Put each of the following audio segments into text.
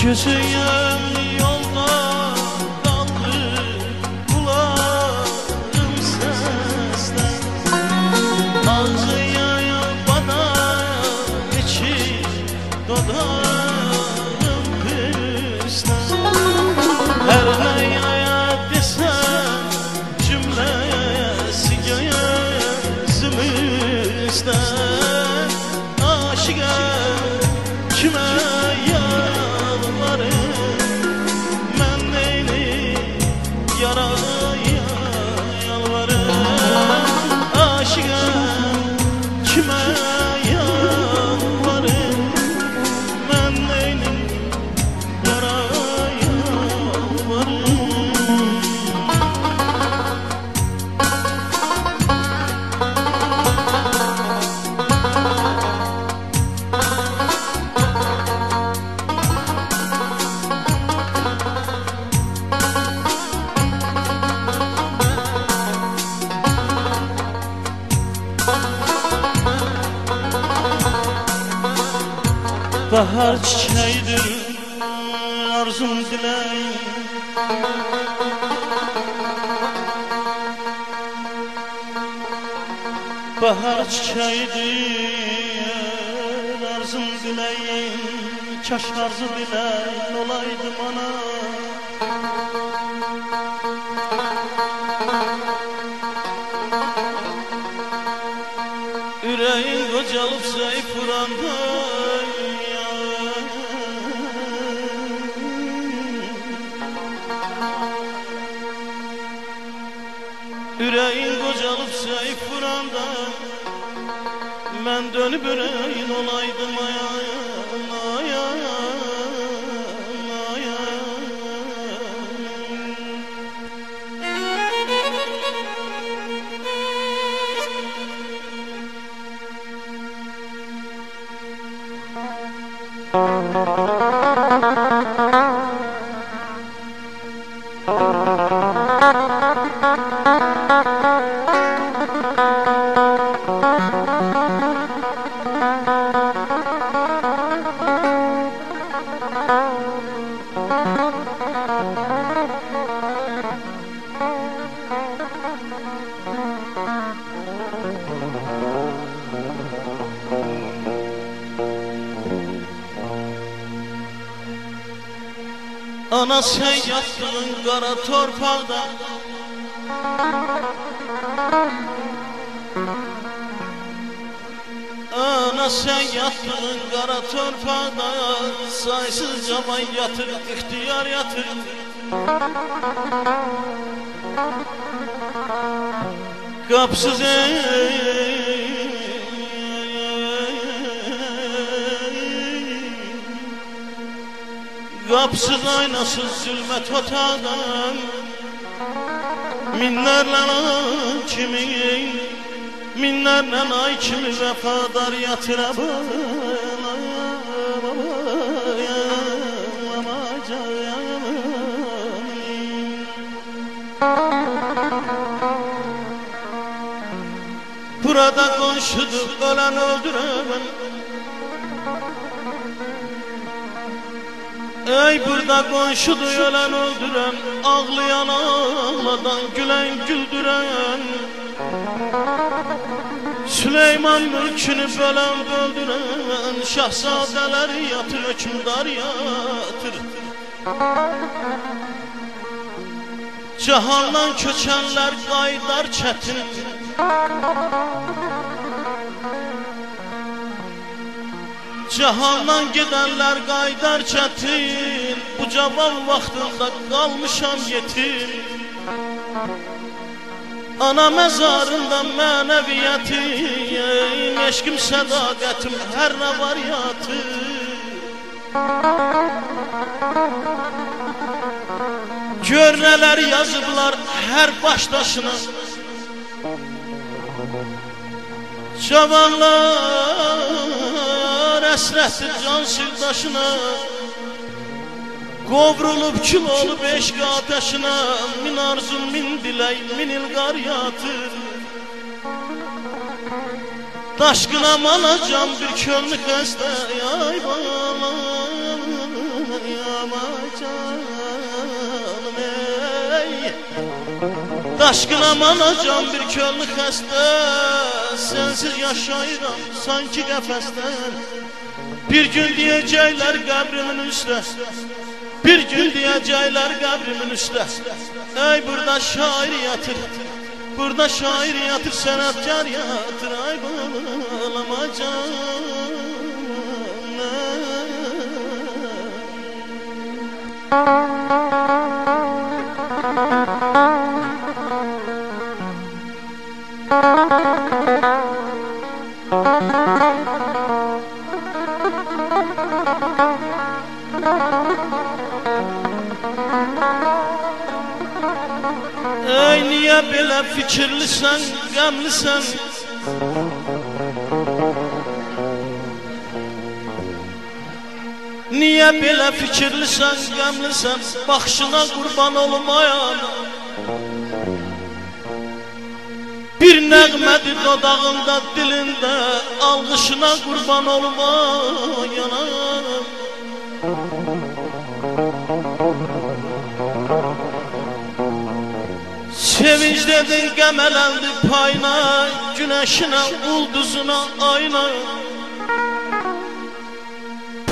Gözüyem yolda kaldı, kulağım sesler. Ağzıya bana içi dodağım pisler. Her ne yaya desem cümlesi gözümüzde. Aşığa kime bahar çiçeğidir arzum dileğim. Bahar çiçeğidir arzum dileğim. Kaş arzu dileğin olaydım ana. Yüreğin kocalıp zayıf vuranda, yüreğin kocalıp zayıf vuranda, ben dönüp yüreğin olaydım ayağım. Ana sen yattığın kara torpakta, ana sen yattığın kara torpakta, saysız caman yatır, ihtiyar yatır. Kapsız kapsız aynasız zulmet otağdan, minlerle ay kimi, minlerle ay kimi vefadar yatıra burada konşudur ölen öldüren. Ey burada konşudur ölen öldüren, ağlayan ağladan gülen güldüren. Süleyman mülkünü bölen böldüren, şahzadeleri yatır, hükümdar yatır. Cahandan köçenler qaydar çətin, cahandan gedənlər qaydar çətin. Bu cavan vaxtında qalmışam yetim. Ana məzarında mənəviyyətim, eşqim, sədaqətim, hər nə var yatır. Gör nələr yazıblar hər başdaşına, cavanlar əsrətdir can sirdaşına. Qovrulub kilolu beşqi ateşine, min arzum, min dilək, min ilqar yatır. Daşqına manacam bir könlü xəstə, ay balam, yamay canım ey. Daşqına manacam bir könlü xəstə, sensiz yaşayıram sanki qəfəsdən. Bir gün diyəcəklər qəbrimin üstə, bir gün diyəcəklər qəbrimin üstə. Ey burada şair yatır, burada şair yatır, sənətkar yatır. Ay balama canım. Ey niye belə fikirlisən, qəmlisən? Niye belə fikirlisən, qəmlisən? Baxışına qurban olmayan bir nəğmədir dodağında, dilində, alqışına qurban olmayanam. Sevinç dedin qəmələndi payına, güneşine, ulduzuna, ayna.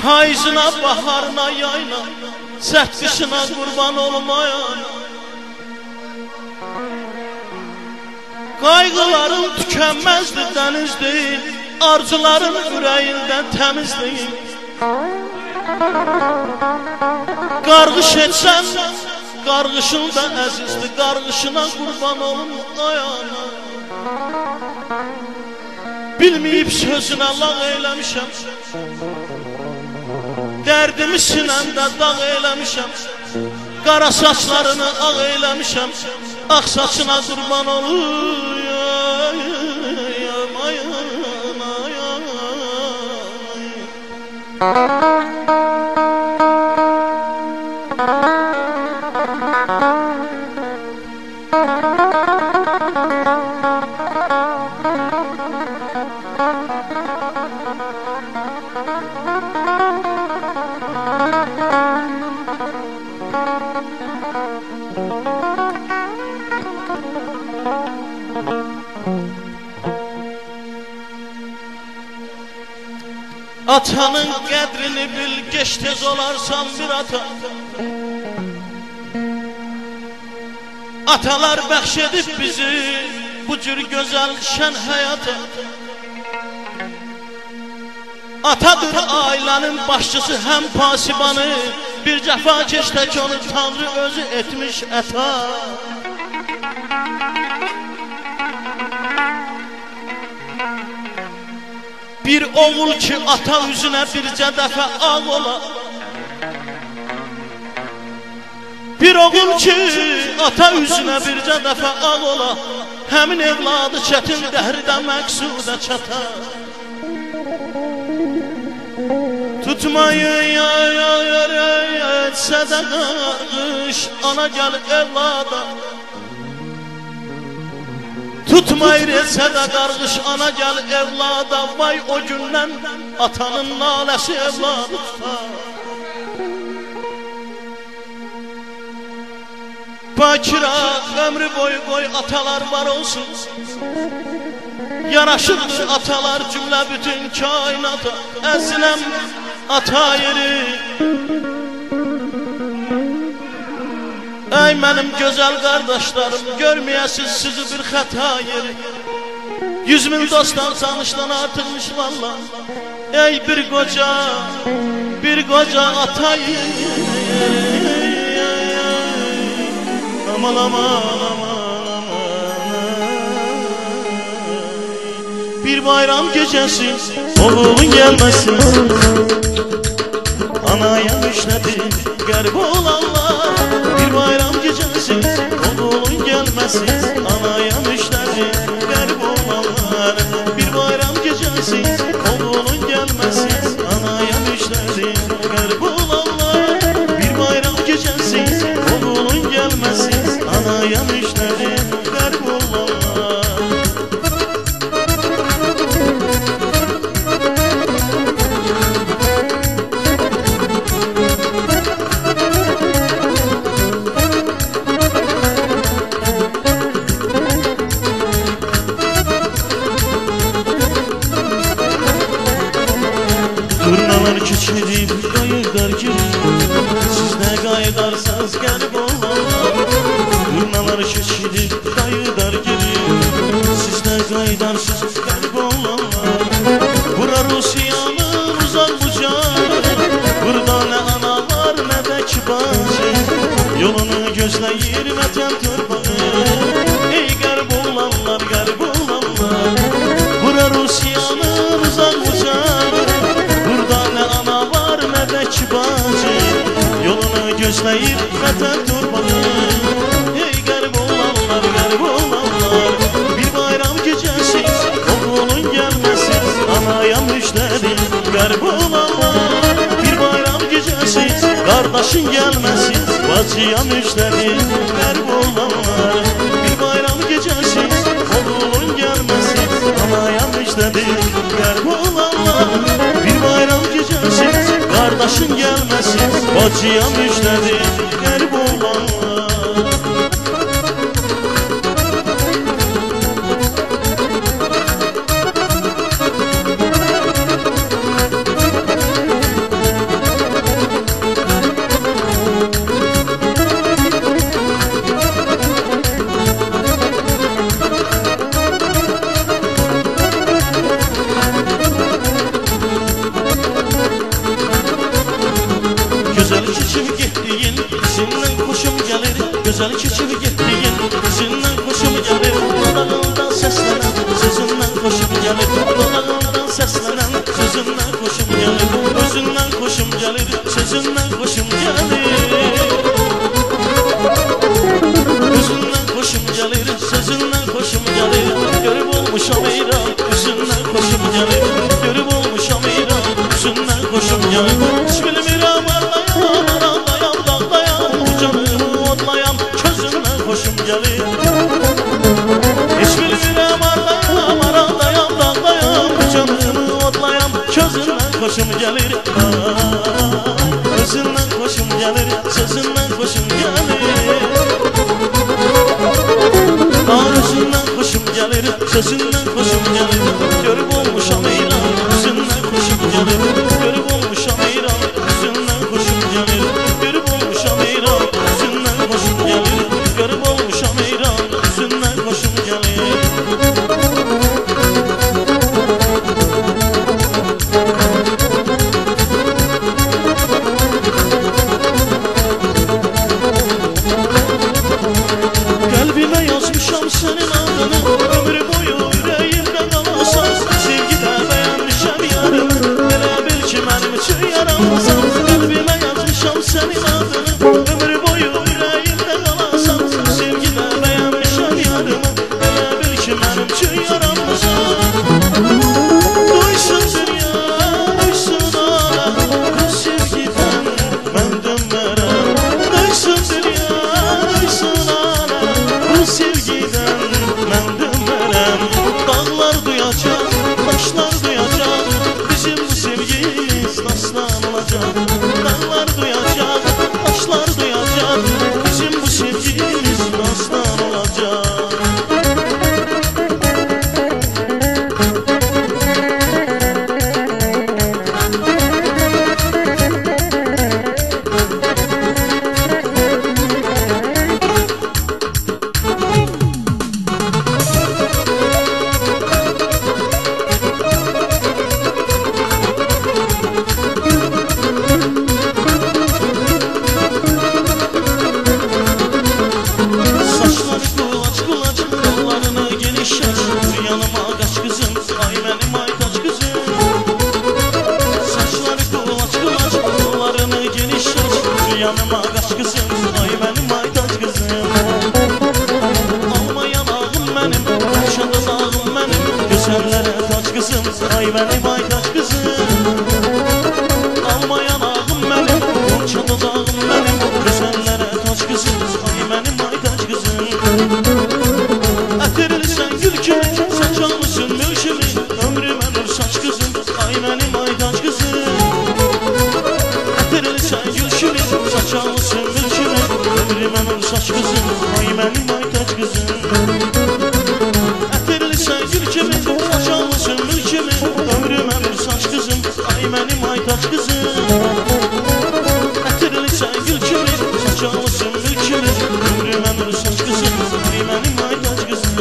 Payızına, baharına, yayna, sərt qışına qurban olmayan. Qayğıların tükənməzdir, dəniz deyil, arzuların ürəyindən təmiz deyil. Qarğış etsən, qarğışın da əzizdir, qarğışına qurban olun ayana. Bilməyib sözünə lağ eyləmişəm, dərdimi sinəmdə dağ eyləmişəm. Qara saçlarını ağ eyləmişəm, ağ saçına qurban oluyam ayana ayana. Atanın qədrini bil, geç tez olarsan bir ata. Atalar bəxş edib bizi bu cür gözəl şən həyata. Atadır ailənin başçısı, həm pasibanı, bir cəfa keştək onu Tanrı özü etmiş əta. Bir oğul ki ata üzünə bircə dəfə ağ ola, bir oğul ki ata üzünə bircə dəfə ağ ola, həmin evladı çətin dəhridə məqsudə çata. Tutmayın yar etsə də qarğış, ana gəl evlada. Tutmayır etsə də qarğış, ana gəl evlada. Vay o gündən atanın naləsi evladı tutar. Bakira ömrü boyu qoy atalar var olsun, yaraşıqdır atalar cümlə bütün kainata. Əziləm ata yeri, ey mənim gözəl qardaşlarım, görməyəsiz sizi bir xəta yeri. 100 min dostdan sanışdan artıqmış valla. Ey bir qoca ata yeri. Aman aman aman aman. Bir bayram gecəsi oğlun gəlməsin, anaya müşlədi qərb olanlar. Bir bayram gecəsi oğlun gəlməsin, anaya müşlədi qərb olanlar. Bir bayram gecəsi oğlun gəlməsin, anaya müşlədi qərb olanlar. Bir bayram qərib olanlar Durnalar keçidib qayıdar geri Sizdə qaydarsız qərib olanlar Bura Rusiyanın uzaq bucağı Burada nə ana var nə də ki bacı Yolunu gözləyir vətən torpağı Ey qərib olanlar, qərib olanlar Bura Rusiyanın uzaq bucağı Burada nə ana var nə də ki bacı Yolunu gözləyir vətən torpağı Ey qərib olanlar, qərib olanlar Bir bayram gecəsi oğlun gəlməsin Anaya müjdədir qərib olanlar Bir bayram gecəsi qardaşın gəlməsin Bacıya müjdədir qərib olanlar Bir bayram gecəsi oğlun gəlməsin Anaya müjdədir qərib olanlar Bir bayram gecəsi qardaşın gəlməsin Bacıya müjdədir qərib olanlar Gözəl keçib getdiyin izindən xoşum gəlir Gözəl keçib getdiyin izindən xoşum gəlir Dodağından səslənən sözündən xoşum gəlir Dodağından səslənən sözündən xoşum gəlir Özündən xoşum gəlir, sözündən xoşum gəlir Özündən xoşum gəlir, sözündən xoşum gəlir Görüb olmuşam eyran, üzündən xoşum gəlir Görüb olmuşam eyran, üzündən xoşum gəlir Hiç bilmirəm arandayam, dağdayam Bu canımı odlayam, közündən xoşum gəlir Hiç bilmirəm arandayam, dağdayam Bu canımı odlayam, közündən xoşum gəlir Özündən xoşum gəlir, sözündən xoşum gəlir Özündən xoşum gəlir, sözündən xoşum gəlir Görüb olmuşam eyran, üzündən xoşum gəlir Görüb olmuşam eyran, üzündən xoşum gəlir Görüb olmuşam eyran, üzündən xoşum gəlir Görüb olmuşam eyran, üzündən xoşum gəlir Qəlbimə yazmışam sənin adını Ömür boyu ürəyimdə qalasan Sevgidə bəyənmişəm yarımı Elə bil ki mənim üçün yaranmasan Qəlbimə yazmışam sənin adını Ömür boyu ürəyimdə qalasan Sevgidə bəyənmişəm yarımı Elə bil ki mənim üçün yaranmasan Duysun dünya, duysun aləm Bu sevgidən mən dönmərəm Duysun dünya, duysun aləm Bu sevgidən mən dönmərəm Dağlar duyacaq, taşlar duyacaq Bizim bu sevgimiz naslan olacaq Dağlar duyacaq, taşlar duyacaq Bizim bu sevgimiz naslan olacaq Yanıma kaç kızım, ay benim aytaç kızım Alma yanağım benim, şadı dağım benim Gözellere taç kızım, ay benim aytaç kızım Alma yanağım benim, şadı dağım benim Gözellere taç kızım, ay benim aytaç kızım Ətirilsən gül kimi, saçalmışsın mül kimi Ömrümə nur saç kızım, ay benim aytaç kızım Ətirilsən gül kimi, saçalmışsın mül kimi Ömrümə nur saç kızım, ay benim aytaç kızım Ətirilsən gül kimi, saçalmışsın mül kimi Ömrümə nur saç kızım çürücük ömrümə nur saçqısın ey mənim aytac qızım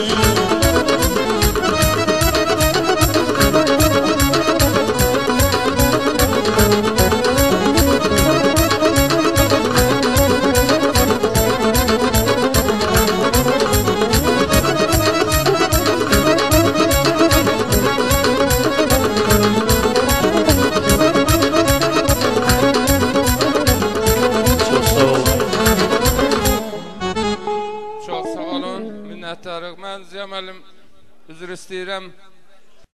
Mən Ziya müəllim üzr istəyirəm.